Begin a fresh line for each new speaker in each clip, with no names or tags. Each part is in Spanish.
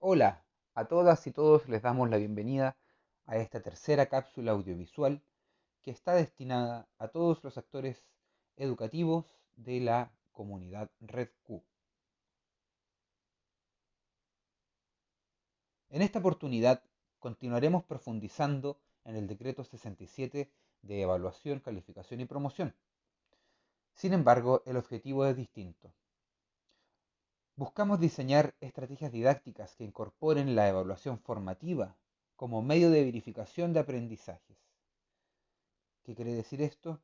Hola, a todas y todos les damos la bienvenida a esta tercera cápsula audiovisual que está destinada a todos los actores educativos de la comunidad Red Q. En esta oportunidad continuaremos profundizando en el decreto 67 de evaluación, calificación y promoción. Sin embargo, el objetivo es distinto. Buscamos diseñar estrategias didácticas que incorporen la evaluación formativa como medio de verificación de aprendizajes. ¿Qué quiere decir esto?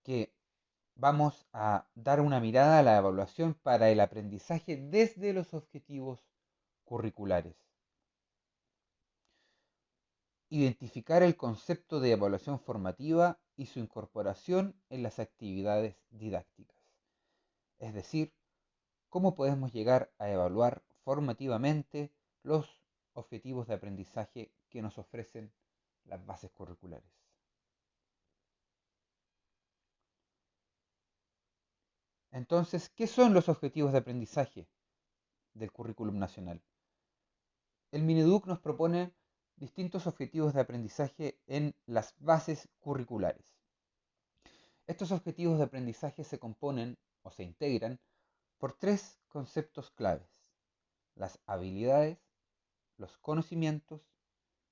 Que vamos a dar una mirada a la evaluación para el aprendizaje desde los objetivos curriculares. Identificar el concepto de evaluación formativa y su incorporación en las actividades didácticas. Es decir, cómo podemos llegar a evaluar formativamente los objetivos de aprendizaje que nos ofrecen las bases curriculares. Entonces, ¿qué son los objetivos de aprendizaje del currículum nacional? El Mineduc nos propone distintos objetivos de aprendizaje en las bases curriculares. Estos objetivos de aprendizaje se componen o se integran por tres conceptos claves: las habilidades, los conocimientos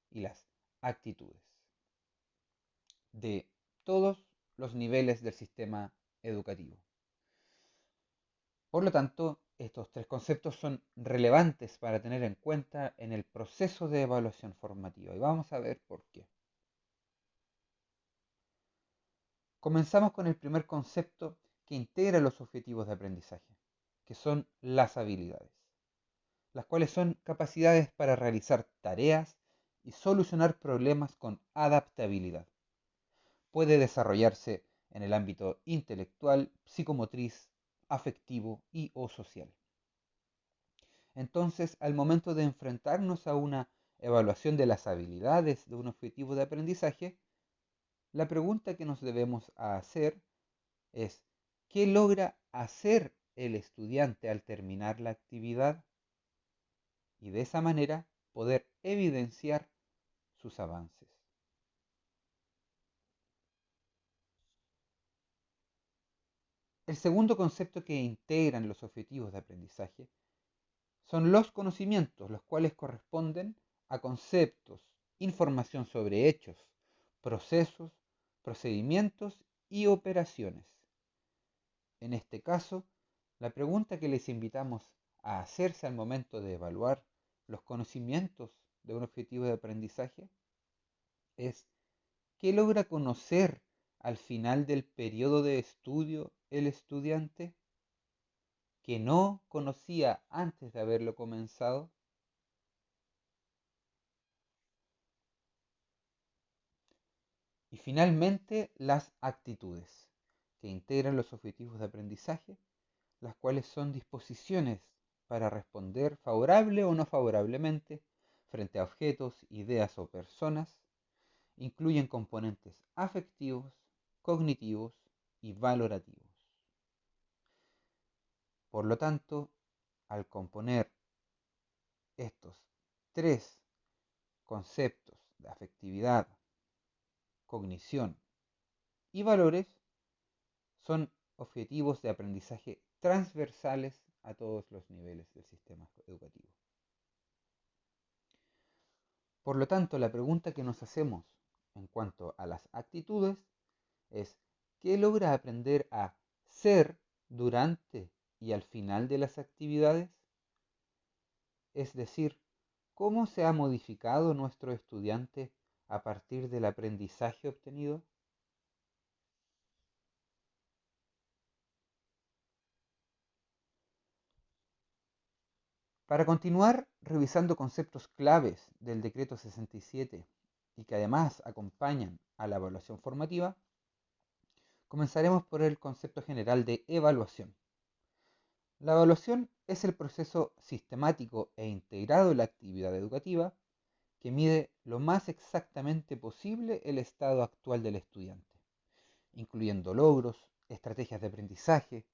y las actitudes de todos los niveles del sistema educativo. Por lo tanto, estos tres conceptos son relevantes para tener en cuenta en el proceso de evaluación formativa y vamos a ver por qué. Comenzamos con el primer concepto que integra los objetivos de aprendizaje, que son las habilidades, las cuales son capacidades para realizar tareas y solucionar problemas con adaptabilidad. Puede desarrollarse en el ámbito intelectual, psicomotriz, afectivo y o social. Entonces, al momento de enfrentarnos a una evaluación de las habilidades de un objetivo de aprendizaje, la pregunta que nos debemos hacer es: ¿qué logra hacer el estudiante al terminar la actividad? Y de esa manera poder evidenciar sus avances. El segundo concepto que integran los objetivos de aprendizaje son los conocimientos, los cuales corresponden a conceptos, información sobre hechos, procesos, procedimientos y operaciones. En este caso, la pregunta que les invitamos a hacerse al momento de evaluar los conocimientos de un objetivo de aprendizaje es: ¿qué logra conocer al final del periodo de estudio el estudiante que no conocía antes de haberlo comenzado? Y finalmente, las actitudes, que integran los objetivos de aprendizaje, las cuales son disposiciones para responder favorable o no favorablemente frente a objetos, ideas o personas. Incluyen componentes afectivos, cognitivos y valorativos. Por lo tanto, al componer estos tres conceptos de afectividad, cognición y valores, son objetivos de aprendizaje transversales a todos los niveles del sistema educativo. Por lo tanto, la pregunta que nos hacemos en cuanto a las actitudes es: ¿qué logra aprender a ser durante y al final de las actividades? Es decir, ¿cómo se ha modificado nuestro estudiante a partir del aprendizaje obtenido? Para continuar revisando conceptos claves del decreto 67 y que además acompañan a la evaluación formativa, comenzaremos por el concepto general de evaluación. La evaluación es el proceso sistemático e integrado de la actividad educativa que mide lo más exactamente posible el estado actual del estudiante, incluyendo logros, estrategias de aprendizaje,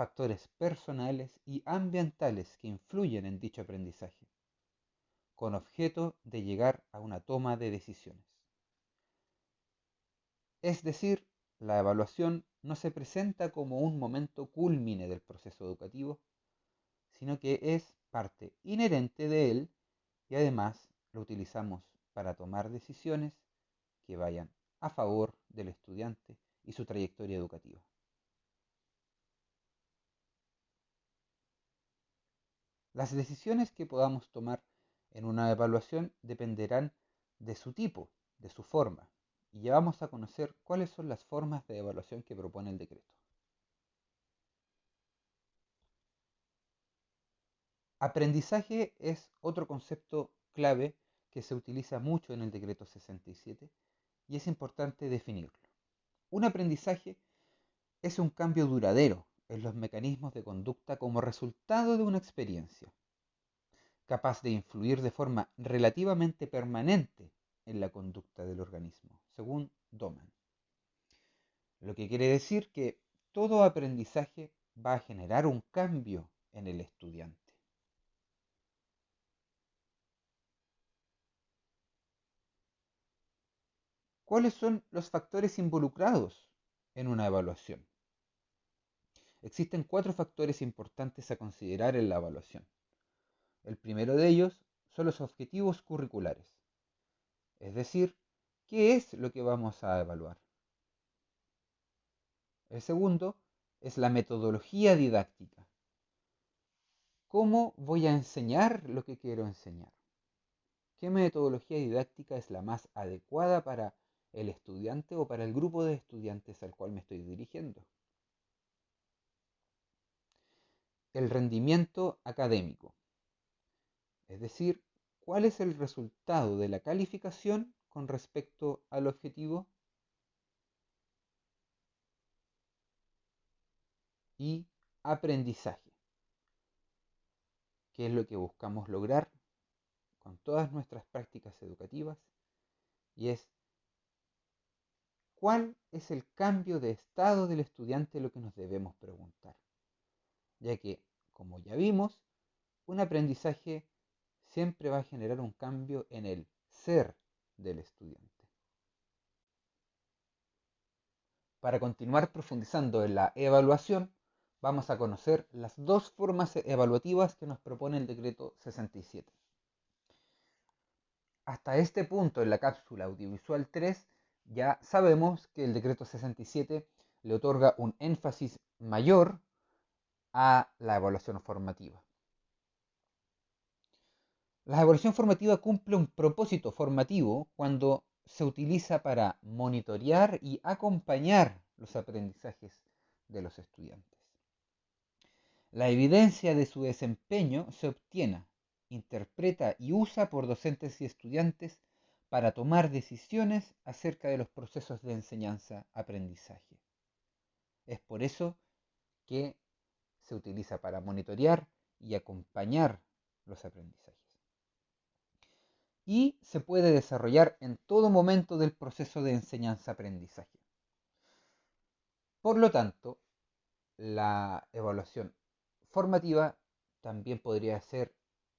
factores personales y ambientales que influyen en dicho aprendizaje, con objeto de llegar a una toma de decisiones. Es decir, la evaluación no se presenta como un momento cúlmine del proceso educativo, sino que es parte inherente de él y además lo utilizamos para tomar decisiones que vayan a favor del estudiante y su trayectoria educativa. Las decisiones que podamos tomar en una evaluación dependerán de su tipo, de su forma, y ya vamos a conocer cuáles son las formas de evaluación que propone el decreto. Aprendizaje es otro concepto clave que se utiliza mucho en el decreto 67 y es importante definirlo. Un aprendizaje es un cambio duradero en los mecanismos de conducta como resultado de una experiencia, capaz de influir de forma relativamente permanente en la conducta del organismo, según Doman. Lo que quiere decir que todo aprendizaje va a generar un cambio en el estudiante. ¿Cuáles son los factores involucrados en una evaluación? Existen 4 factores importantes a considerar en la evaluación. El primero de ellos son los objetivos curriculares, es decir, ¿qué es lo que vamos a evaluar? El segundo es la metodología didáctica. ¿Cómo voy a enseñar lo que quiero enseñar? ¿Qué metodología didáctica es la más adecuada para el estudiante o para el grupo de estudiantes al cual me estoy dirigiendo? El rendimiento académico, es decir, ¿cuál es el resultado de la calificación con respecto al objetivo? Y aprendizaje, ¿qué es lo que buscamos lograr con todas nuestras prácticas educativas? Y es ¿cuál es el cambio de estado del estudiante lo que nos debemos preguntar? Ya que, como ya vimos, un aprendizaje siempre va a generar un cambio en el ser del estudiante. Para continuar profundizando en la evaluación, vamos a conocer las 2 formas evaluativas que nos propone el decreto 67. Hasta este punto en la cápsula audiovisual 3 ya sabemos que el decreto 67 le otorga un énfasis mayor a la evaluación formativa. La evaluación formativa cumple un propósito formativo cuando se utiliza para monitorear y acompañar los aprendizajes de los estudiantes. La evidencia de su desempeño se obtiene, interpreta y usa por docentes y estudiantes para tomar decisiones acerca de los procesos de enseñanza-aprendizaje. Es por eso que se utiliza para monitorear y acompañar los aprendizajes. Y se puede desarrollar en todo momento del proceso de enseñanza-aprendizaje. Por lo tanto, la evaluación formativa también podría ser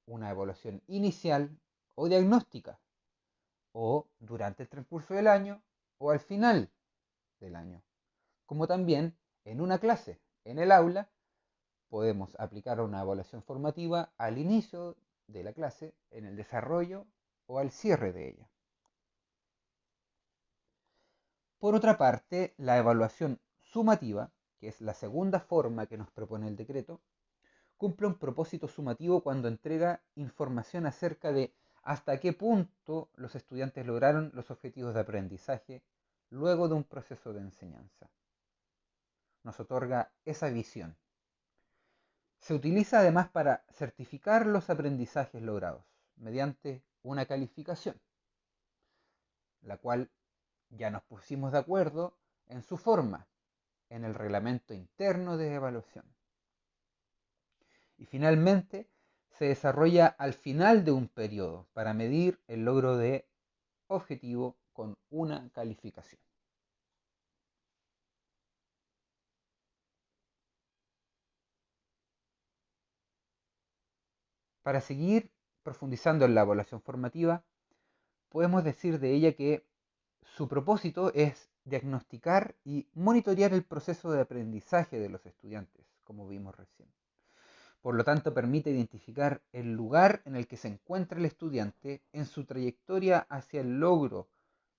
una evaluación inicial o diagnóstica, o durante el transcurso del año o al final del año. Como también en una clase, en el aula, podemos aplicar una evaluación formativa al inicio de la clase, en el desarrollo o al cierre de ella. Por otra parte, la evaluación sumativa, que es la segunda forma que nos propone el decreto, cumple un propósito sumativo cuando entrega información acerca de hasta qué punto los estudiantes lograron los objetivos de aprendizaje luego de un proceso de enseñanza. Nos otorga esa visión. Se utiliza además para certificar los aprendizajes logrados mediante una calificación, la cual ya nos pusimos de acuerdo en su forma, en el reglamento interno de evaluación. Y finalmente, se desarrolla al final de un periodo para medir el logro de objetivo con una calificación. Para seguir profundizando en la evaluación formativa, podemos decir de ella que su propósito es diagnosticar y monitorear el proceso de aprendizaje de los estudiantes, como vimos recién. Por lo tanto, permite identificar el lugar en el que se encuentra el estudiante en su trayectoria hacia el logro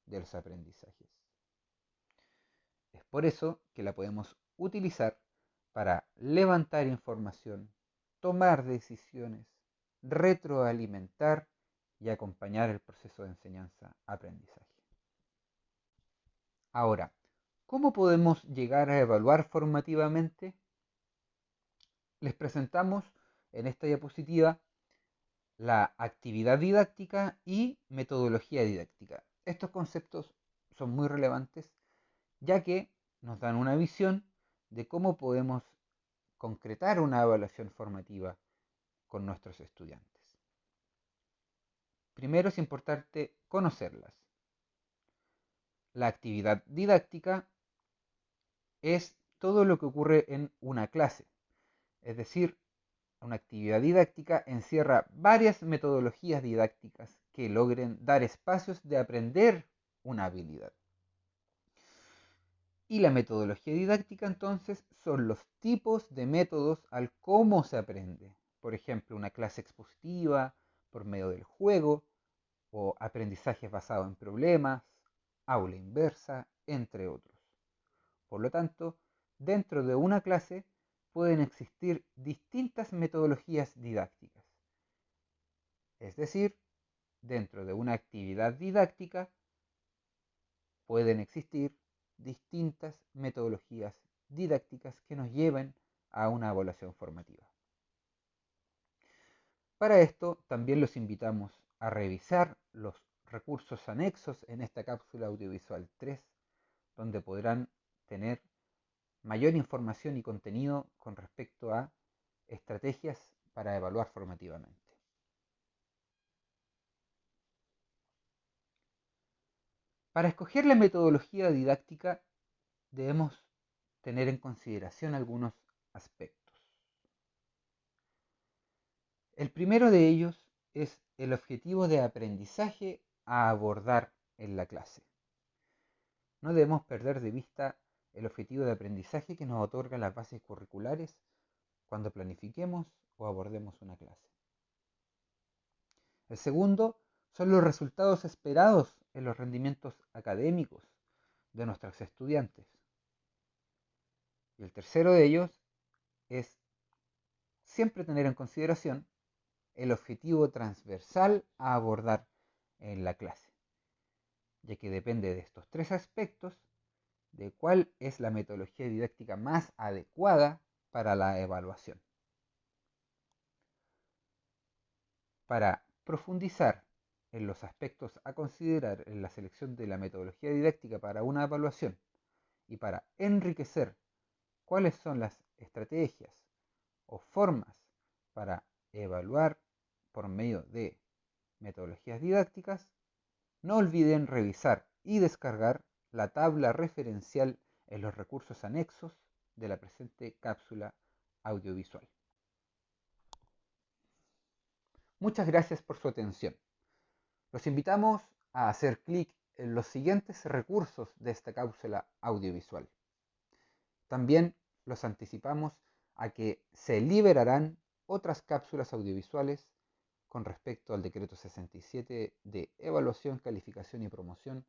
de los aprendizajes. Es por eso que la podemos utilizar para levantar información, tomar decisiones, retroalimentar y acompañar el proceso de enseñanza-aprendizaje. Ahora, ¿cómo podemos llegar a evaluar formativamente? Les presentamos en esta diapositiva la actividad didáctica y metodología didáctica. Estos conceptos son muy relevantes ya que nos dan una visión de cómo podemos concretar una evaluación formativa con nuestros estudiantes. Primero es importante conocerlas. La actividad didáctica es todo lo que ocurre en una clase, es decir, una actividad didáctica encierra varias metodologías didácticas que logren dar espacios de aprender una habilidad. Y la metodología didáctica entonces son los tipos de métodos al cómo se aprende. Por ejemplo, una clase expositiva por medio del juego o aprendizajes basados en problemas, aula inversa, entre otros. Por lo tanto, dentro de una clase pueden existir distintas metodologías didácticas. Es decir, dentro de una actividad didáctica pueden existir distintas metodologías didácticas que nos lleven a una evaluación formativa. Para esto también los invitamos a revisar los recursos anexos en esta cápsula audiovisual 3, donde podrán tener mayor información y contenido con respecto a estrategias para evaluar formativamente. Para escoger la metodología didáctica debemos tener en consideración algunos aspectos. El primero de ellos es el objetivo de aprendizaje a abordar en la clase. No debemos perder de vista el objetivo de aprendizaje que nos otorgan las bases curriculares cuando planifiquemos o abordemos una clase. El segundo son los resultados esperados en los rendimientos académicos de nuestros estudiantes. Y el tercero de ellos es siempre tener en consideración el objetivo transversal a abordar en la clase, ya que depende de estos tres aspectos de cuál es la metodología didáctica más adecuada para la evaluación. Para profundizar en los aspectos a considerar en la selección de la metodología didáctica para una evaluación y para enriquecer cuáles son las estrategias o formas para evaluar por medio de metodologías didácticas, no olviden revisar y descargar la tabla referencial en los recursos anexos de la presente cápsula audiovisual. Muchas gracias por su atención. Los invitamos a hacer clic en los siguientes recursos de esta cápsula audiovisual. También los anticipamos a que se liberarán otras cápsulas audiovisuales con respecto al decreto 67 de evaluación, calificación y promoción,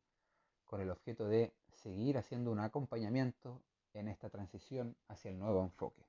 con el objeto de seguir haciendo un acompañamiento en esta transición hacia el nuevo enfoque.